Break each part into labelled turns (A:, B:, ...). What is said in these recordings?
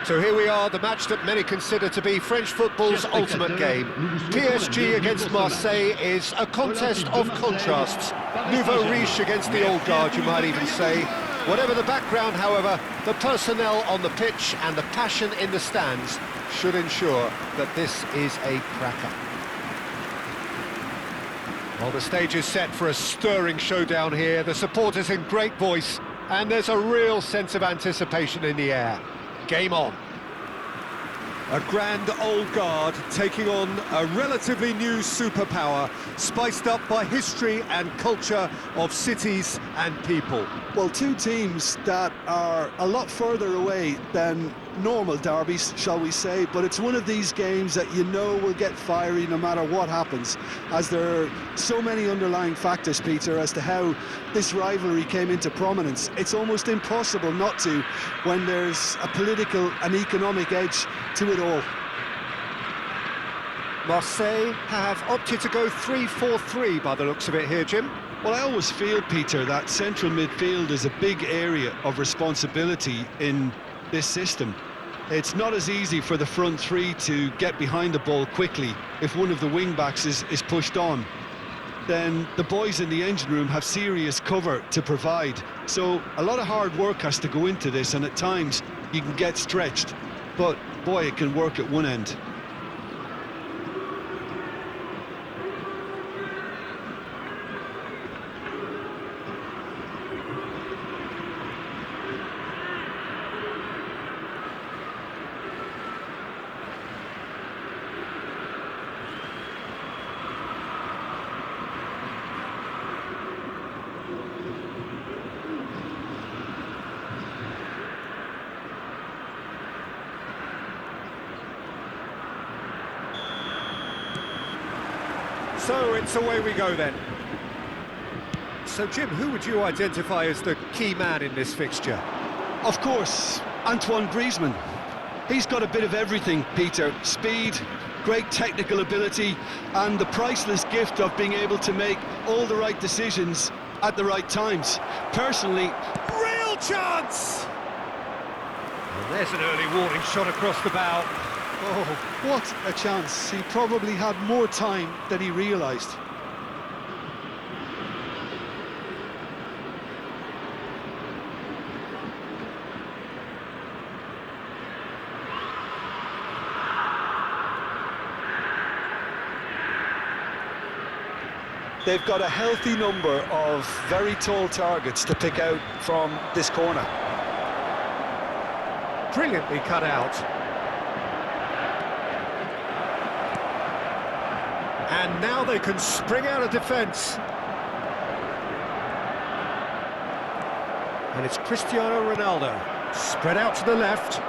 A: So here we are, the match that many consider to be French football's ultimate game. PSG against Marseille is a contest of contrasts. Nouveau riche against the old guard, you might even say. Whatever the background, however, the personnel on the pitch and the passion in the stands should ensure that this is a cracker. Well, the stage is set for a stirring showdown here. The supporters in great voice, and there's a real sense of anticipation in the air. Game on.
B: A grand old guard taking on a relatively new superpower, spiced up by history and culture of cities and people.
C: Well, two teams that are a lot further away than normal derbies, shall we say, but it's one of these games that you know will get fiery no matter what happens, as there are so many underlying factors, Peter, as to how this rivalry came into prominence. It's almost impossible not to when there's a political and economic edge to it all.
A: Marseille have opted to go 3-4-3 by the looks of it here, Jim.
C: Well, I always feel, Peter, that central midfield is a big area of responsibility in this system. It's not as easy for the front three to get behind the ball quickly if one of the wing-backs is pushed on. Then the boys in the engine room have serious cover to provide. So a lot of hard work has to go into this, and at times you can get stretched. But, boy, it can work at one end.
A: So it's away we go then. So Jim, who would you identify as the key man in this fixture?
C: Of course, Antoine Griezmann. He's got a bit of everything, Peter. Speed, great technical ability, and the priceless gift of being able to make all the right decisions at the right times. Personally,
A: Real chance! And there's an early warning shot across the bow.
C: oh, what a chance. He probably had more time than he realised. They've got a healthy number of very tall targets to pick out from this corner.
A: Brilliantly cut out. And now they can spring out of defence. And it's Cristiano Ronaldo, spread out to the left.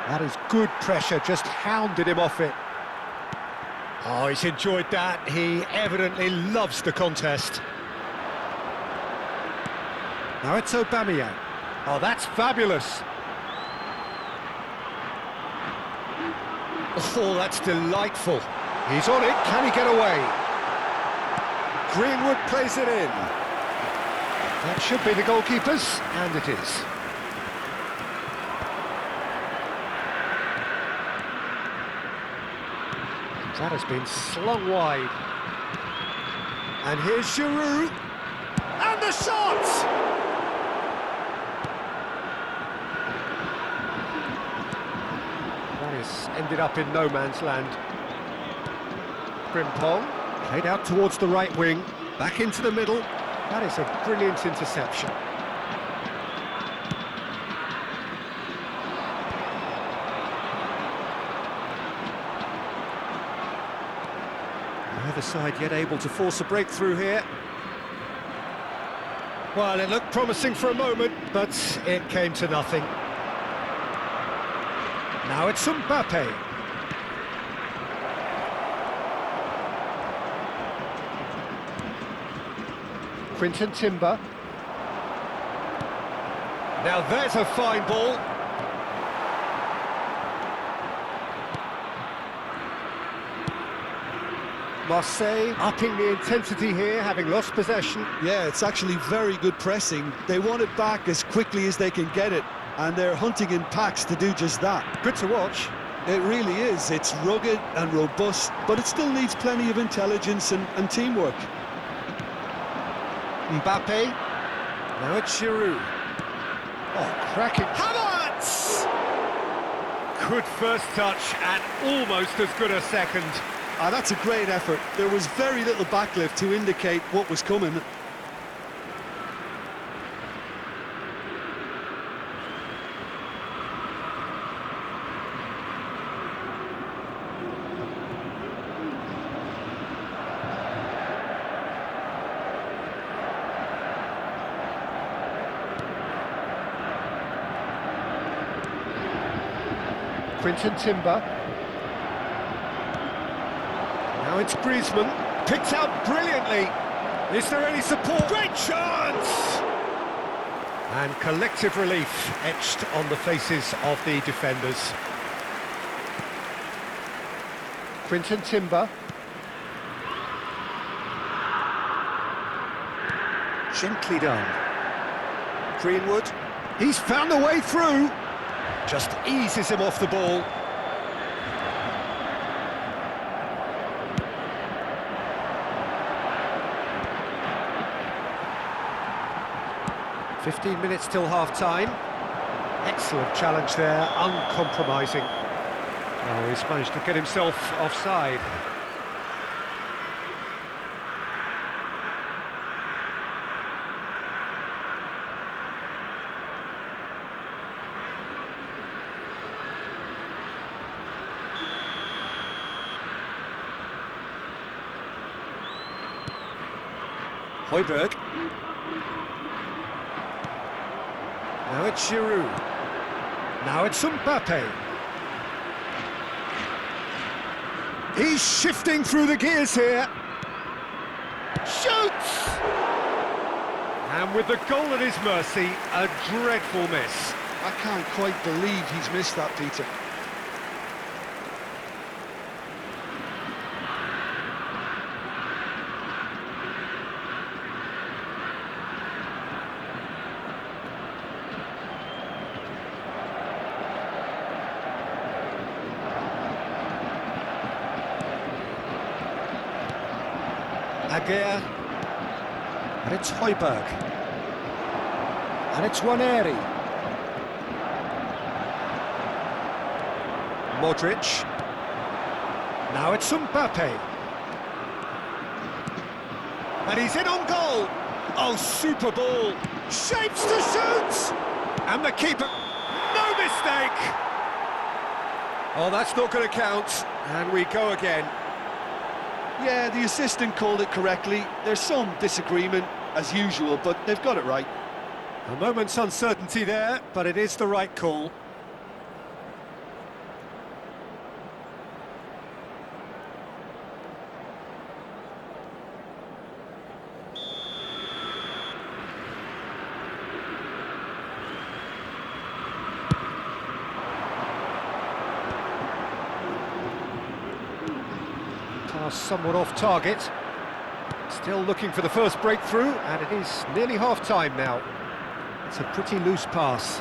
A: That is good pressure, just hounded him off it. Oh, he's enjoyed that. He evidently loves the contest. Now it's Aubameyang. Oh, that's fabulous. Oh, that's delightful. He's on it. Can he get away? Greenwood plays it in. That should be the goalkeeper's, and it is. That has been slung wide. And here's Giroud. And the shot! That is ended up in no man's land. Frimpong, played out towards the right wing, back into the middle. That is a brilliant interception. Neither side yet able to force a breakthrough here. Well, it looked promising for a moment, but it came to nothing. Now it's Mbappe. Quinton Timber. Now there's a fine ball. Marseille upping the intensity here, having lost possession.
C: Yeah, it's actually very good pressing. They want it back as quickly as they can get it. and they're hunting in packs to do just that.
B: Good to watch.
C: It really is. It's rugged and robust, but it still needs plenty of intelligence and teamwork.
B: Mbappe. Now it's Giroud. Oh, cracking. Havertz! Good first touch and almost as good a second.
C: Ah, that's a great effort. There was very little backlift to indicate what was coming.
B: Quinton Timber. Now it's Griezmann. Picked out brilliantly. Is there any support? Great chance! And collective relief etched on the faces of the defenders. Quinton Timber. Gently done. Greenwood. He's found a way through. Just eases him off the ball. "15 minutes till half-time." Excellent challenge there, uncompromising. Oh, he's managed to get himself offside. Højbjerg. Now it's Giroud. Now it's Mbappe. He's shifting through the gears here. Shoots! And with the goal at his mercy, a dreadful miss.
C: I can't quite believe he's missed that, Peter.
B: Aguirre, and it's Højbjerg, and it's Waneri. Modric, now it's Mbappe, and he's in on goal. Oh, super ball, shapes to shoot, and the keeper, no mistake. Oh, that's not going to count, and we go again.
C: Yeah, the assistant called it correctly. There's some disagreement, as usual, but they've got it right.
B: A moment's uncertainty there, but it is the right call. Somewhat off target. Still looking for the first breakthrough, and it is nearly half-time now. It's a pretty loose pass.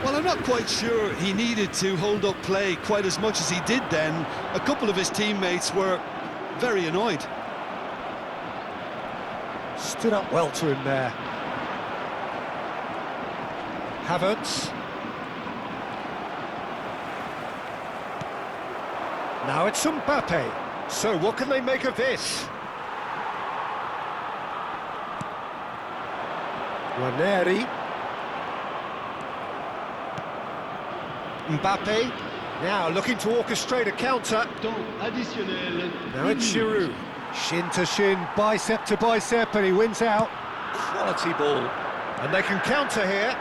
C: Well, I'm not quite sure he needed to hold up play quite as much as he did then. A couple of his teammates were very annoyed.
B: Stood up well to him there. Havertz. Now it's Mbappe. So what can they make of this? Waneri. Mbappe. Now looking to orchestrate a counter. Now it's Giroud. Shin to shin, bicep to bicep, and he wins out. Quality ball. And they can counter here.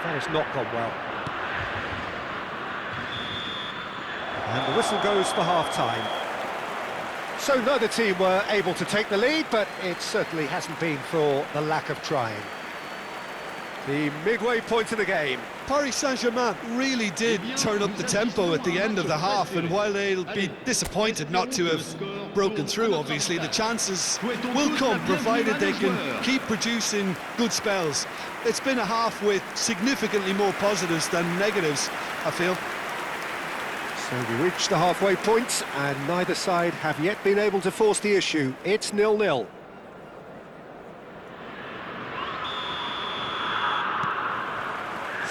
B: That has not gone well. And the whistle goes for half-time. So neither team were able to take the lead, but it certainly hasn't been for the lack of trying. The midway point of the game.
C: Paris Saint-Germain really did turn up the tempo at the end of the half, and while they'll be disappointed not to have broken through, obviously, the chances will come, provided they can keep producing good spells. It's been a half with significantly more positives than negatives, I feel.
B: So we reach the halfway point, and neither side have yet been able to force the issue. It's 0-0.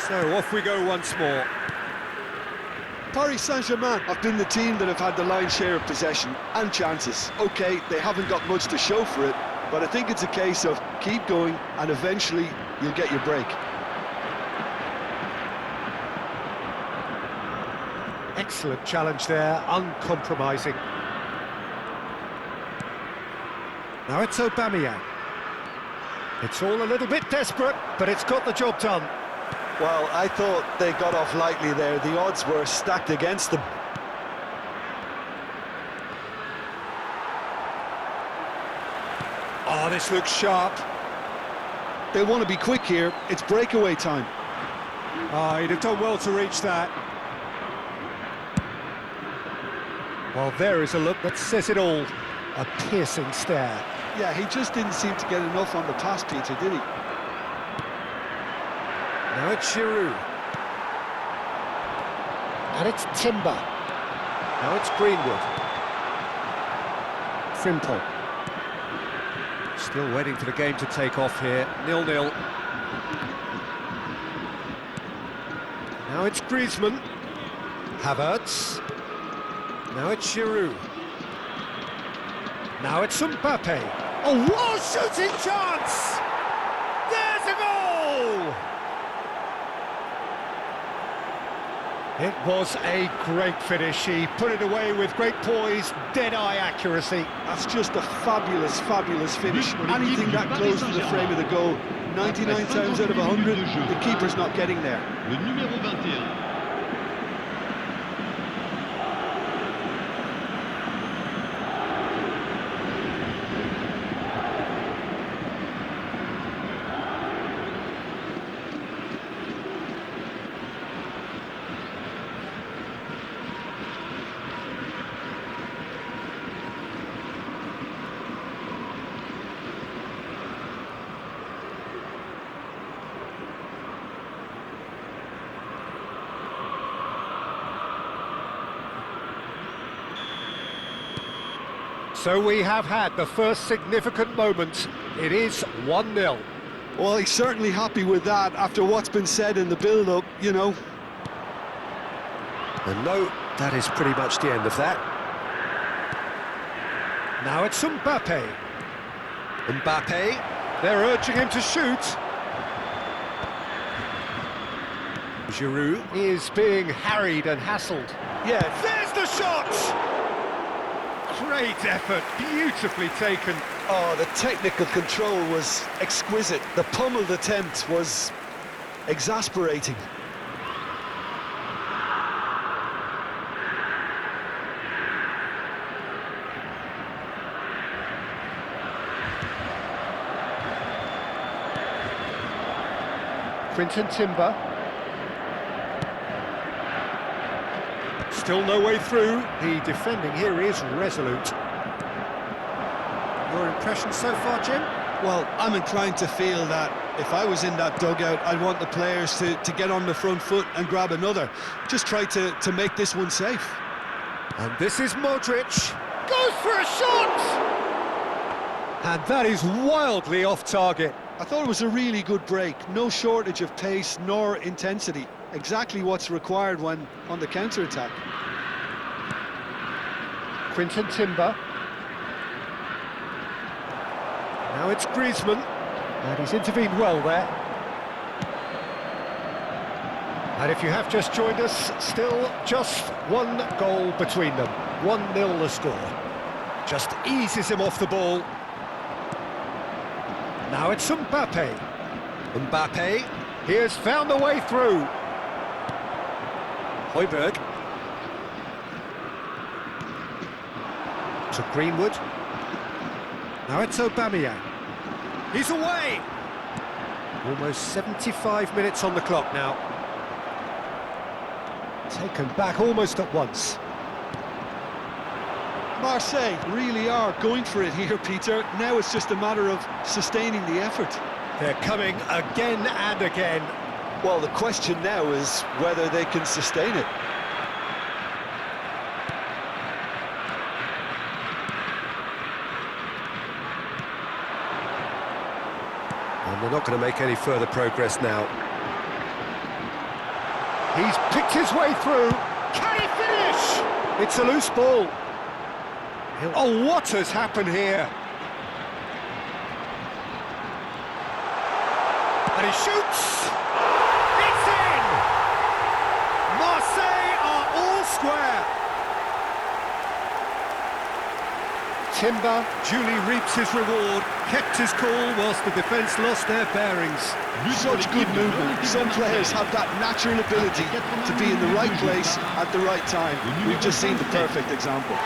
B: So off we go once more.
C: Paris Saint-Germain have been the team that have had the lion's share of possession and chances. OK, they haven't got much to show for it, but I think it's a case of keep going and eventually you'll get your break.
B: Excellent challenge there, uncompromising. Now it's Aubameyang. It's all a little bit desperate, but it's got the job done.
C: Well, I thought they got off lightly there. The odds were stacked against them.
B: Oh, this looks sharp.
C: They want to be quick here. It's breakaway time.
B: Oh, he'd have done well to reach that. Well, there is a look that says it all. A piercing stare.
C: Yeah, he just didn't seem to get enough on the pass, Peter, did he?
B: Now it's Giroud. And it's Timber. Now it's Greenwood. Frimpong. Still waiting for the game to take off here. 0-0. Now it's Griezmann. Havertz. Now it's Giroud. Now it's Mbappe. Oh, what a shooting chance! There's a goal! It was a great finish. He put it away with great poise, dead-eye accuracy.
C: That's just a fabulous, fabulous finish. Anything that close to the frame of the goal, 99 times out of 100, the keeper's not getting there.
D: Le numéro 21.
B: So we have had the first significant moment. It is 1-0.
C: Well, he's certainly happy with that after what's been said in the build-up, you know.
B: And no, that is pretty much the end of that. Now it's Mbappe. Mbappe, they're urging him to shoot. Giroud is being harried and hassled.
C: Yeah,
B: There's the shot! Great effort, beautifully taken.
C: oh, the technical control was exquisite. The pummeled attempt was exasperating.
B: Quinton Timber. Still no way through. The defending here is resolute. Your impression so far, Jim?
C: Well, I'm inclined to feel that if I was in that dugout, I'd want the players to get on the front foot and grab another. Just try to make this one safe.
B: And this is Modric. Goes for a shot! And that is wildly off target.
C: I thought it was a really good break. No shortage of pace nor intensity. Exactly what's required when on the counter-attack.
B: Quinton Timber. Now it's Griezmann. And he's intervened well there. And if you have just joined us, still just one goal between them. 1-0 the score. Just eases him off the ball. Now it's Mbappe. Mbappe, he has found a way through. Højbjerg. To Greenwood. Now it's Aubameyang. He's away. Almost 75 minutes on the clock now. Taken back almost at once.
C: Marseille really are going for it here, Peter. Now it's just a matter of sustaining the effort.
B: They're coming again and again.
C: Well, the question now is whether they can sustain it.
B: And they're not going to make any further progress now. He's picked his way through. Can he finish? It's a loose ball. Oh, what has happened here? And he shoots! It's in! Marseille are all square! Timber duly reaps his reward, kept his cool whilst the defence lost their bearings.
C: Such good movement. Some players have that natural ability to be in the right place at the right time. We've just seen the perfect example.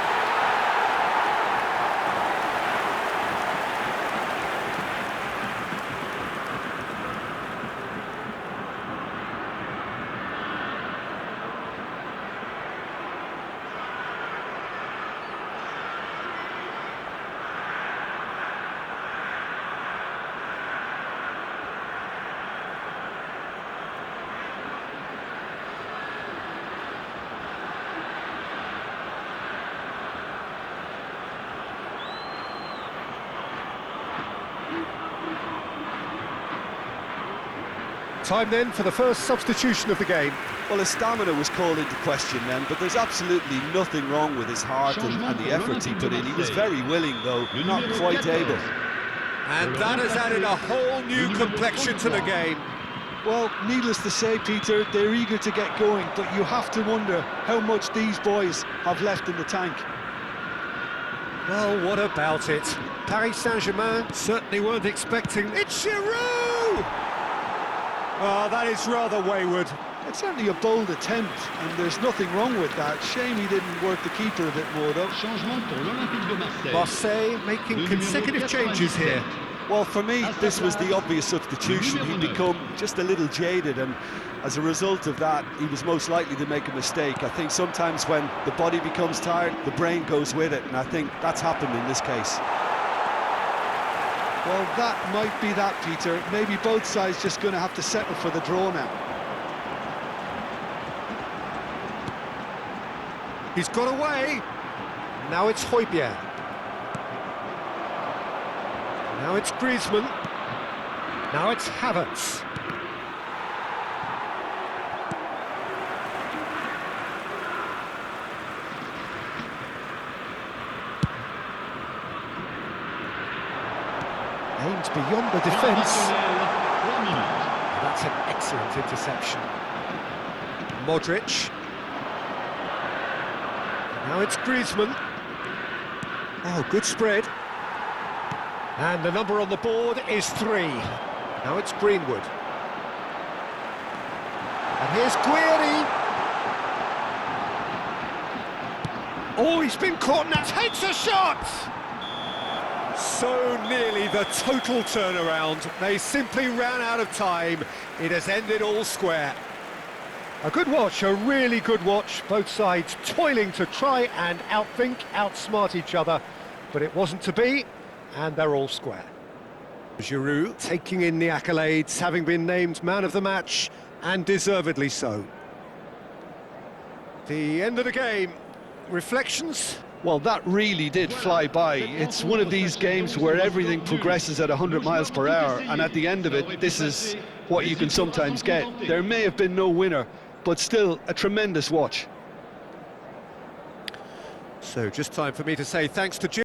B: Time then for the first substitution of the game.
C: Well, his stamina was called into question then, but there's absolutely nothing wrong with his heart and the efforts he put in. He was very willing, though, not quite able.
B: And that has added a whole new complexion to the game.
C: Well, needless to say, Peter, they're eager to get going, but you have to wonder how much these boys have left in the tank.
B: Well, what about it? Paris Saint-Germain certainly weren't expecting... It's Giroud! Oh, that is rather wayward.
C: It's certainly a bold attempt, and there's nothing wrong with that. Shame he didn't work the keeper a bit more, though.
B: Marseille making consecutive changes here.
C: Well, for me, this was the obvious substitution. He'd become just a little jaded, and as a result of that, he was most likely to make a mistake. I think sometimes when the body becomes tired, the brain goes with it, and I think that's happened in this case. Well, that might be that, Peter. Maybe both sides just going to have to settle for the draw now.
B: He's got away. Now it's Højbjerg. Now it's Griezmann. Now it's Havertz. Aims beyond the defence. That's an excellent interception. Modric. Now it's Griezmann. Oh, good spread. And the number on the board is 3. Now it's Greenwood. And here's Guiri. Oh, he's been caught now. Takes a shot! So nearly the total turnaround. They simply ran out of time. It has ended all square. A good watch, a really good watch. Both sides toiling to try and outthink, outsmart each other. But it wasn't to be, and they're all square. Giroud taking in the accolades, having been named man of the match, and deservedly so. The end of the game. Reflections?
C: Well, that really did fly by. It's one of these games where everything progresses at 100 miles per hour, and at the end of it, this is what you can sometimes get. There may have been no winner, but still a tremendous watch.
B: So just time for me to say thanks to Jim.